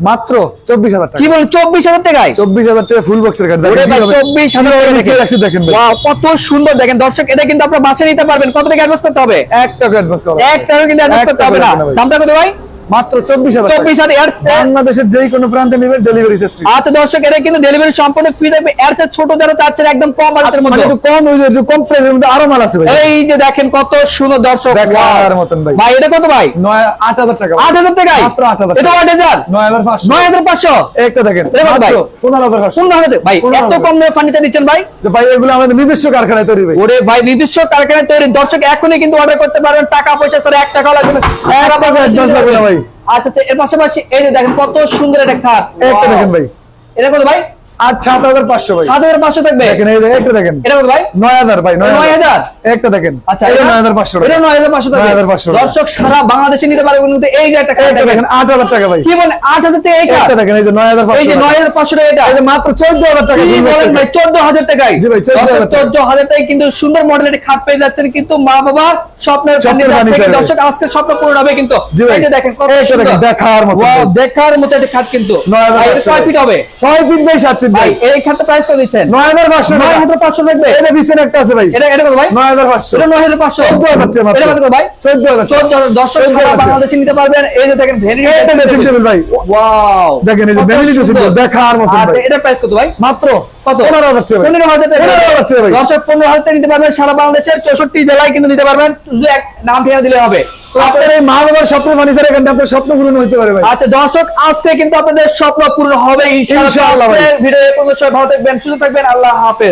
মাত্র 24,000 টাকা। কি বলেন 24,000 টাকায়? 24,000 টাকা ফুল বক্সের কার্ড ওরে ভাই 24,000 টাকা দেখেন ভাই। ওয়াও কত সুন্দর দেখেন দর্শক, এটা কিন্তু আপনারা বাসায় নিতে পারবেন। কত টাকা অ্যাডভান্স করতে হবে? 1 টাকা অ্যাডভান্স করো। 1 টাকা কিন্তু অ্যাডভান্স করতে হবে না। দামটা কত ভাই? মাত্র 24,000 টাকা। 24,000 বাংলাদেশের যেই কোনো প্রান্তে নেবেন ডেলিভারি চার্জ ফ্রি। আচ্ছা দর্শক, এটা কিন্তু ডেলিভারি সম্পূর্ণ ফ্রি থাকবে। এর চেয়ে ছোট যারা চাচ্ছেন একদম কম বাজেটের মধ্যে, মানে একটু কম, ওই যে একটু কম প্রাইসের মধ্যে আরো মাল আছে ভাই। এই যে দেখেন কত সুন্দর দর্শক, দেখার মতন ভাই। ভাই এটা কত ভাই? 8,000 টাকা। 8,000 টাকায় মাত্র 8,000 এটা 8,000 9,500 9,500 একটা দেখেন এটা কত ভাই? 15,500 15,000 ভাই। এত কম দামে ফার্নিচার দিচ্ছেন ভাই? যে ভাই এগুলো আমাদের নিজস্ব কারখানায় তৈরি ভাই। ওরে ভাই নিজস্ব কারখানায় তৈরি। দর্শক এখনই কিন্তু অর্ডার করতে পারবেন, টাকা পয়সা ছাড়া 1 টাকাও লাগবে না। এক টাকা অ্যাডভান্স লাগবে না ভাই। আচ্ছা এর পাশাপাশি এই যে দেখেন কত সুন্দর একটা খাট, একটা দেখেন ভাই। এটা কত ভাই? 7,500 ভাই। 7,500 থাকবে। দেখেন এই যে একটা দেখেন। এটা কত ভাই? 9,000 ভাই। 9,000 একটা দেখেন। আচ্ছা এটা এটা 9,500 এটা টাকা। 9,500 টাকা। 9,500 টাকা। দর্শক সারা বাংলাদেশে নিতে পারবেন কিন্তু এই যে একটা খাট একটা দেখেন 8,000 টাকা ভাই। কি বলেন 8,000 টাকা এই খাট? একটা দেখেন এই যে 9,500 এই যে টাকা। 9,500 টাকা এটা এই যে মাত্র 14,000 টাকা। কি বলেন ভাই 14,000 টাকায়? জি ভাই, 14,000 টাকা। 14,000 টাকায় কিন্তু সুন্দর মডেলের একটা খাট পেয়ে যাচ্ছেন, কিন্তু মা বাবার স্বপ্নের ফার্নিচার থেকে। ফার্নিচার। দর্শক আজকে স্বপ্ন পূরণ হবে কিন্তু। জি ভাই। এই যে দেখেন কত একটা সুন্দর, দেখেন দেখার মতো। ওয়াও দেখার মতো একটা খাট কিন্তু। 9,500 ভাই, এটা 6 ফিট হবে 6 ফিট বাই 7 ফিট ভাই। ভাই। এই খাটটা প্রাইস কত দিচ্ছেন? 9,500 টাকা। 9,500 লাগবে। এই যে পিছনে একটা আছে ভাই। এটা এটা কত ভাই? 9,500 এটা 9,500 14,000 টাকা মাত্র। এটা কত ভাই? 14,000 টাকা। 14,000 দর্শক সারা 14,000 টাকা। বাংলাদেশে নিতে পারবেন। এই যে দেখেন ভেরি একটা ড্রেসিং টেবিল ভাই। ওয়াও দেখেন এই যে ফ্যামিলি ড্রেসিং টেবিল দেখার মতো আর ভাই। এটা প্রাইস কত ভাই? মাত্র কত? 15,000 টাকা ভাই। 15,000 টাকা। 15,000 টাকা ভাই। দর্শক 15,000 টাকা নিতে পারবেন সারা বাংলাদেশের 64 জেলায় কিন্তু নিতে পারবেন। শুধু এক নাম ঠিকানা দিলে হবে। তো আপনার এই মা বাবার স্বপ্ন ফার্নিচার এখানে আপনার স্বপ্ন পূরণ হতে পারে ভাই। আচ্ছা দর্শক আজকে কিন্তু আপনাদের স্বপ্ন পূরণ হবে ইনশাআল্লাহ। ইনশাআল্লাহ ভাই। ভিডিও এ পর্যন্ত সবাই ভালো থাকবেন, সুস্থ থাকবেন। আল্লাহ হাফেজ।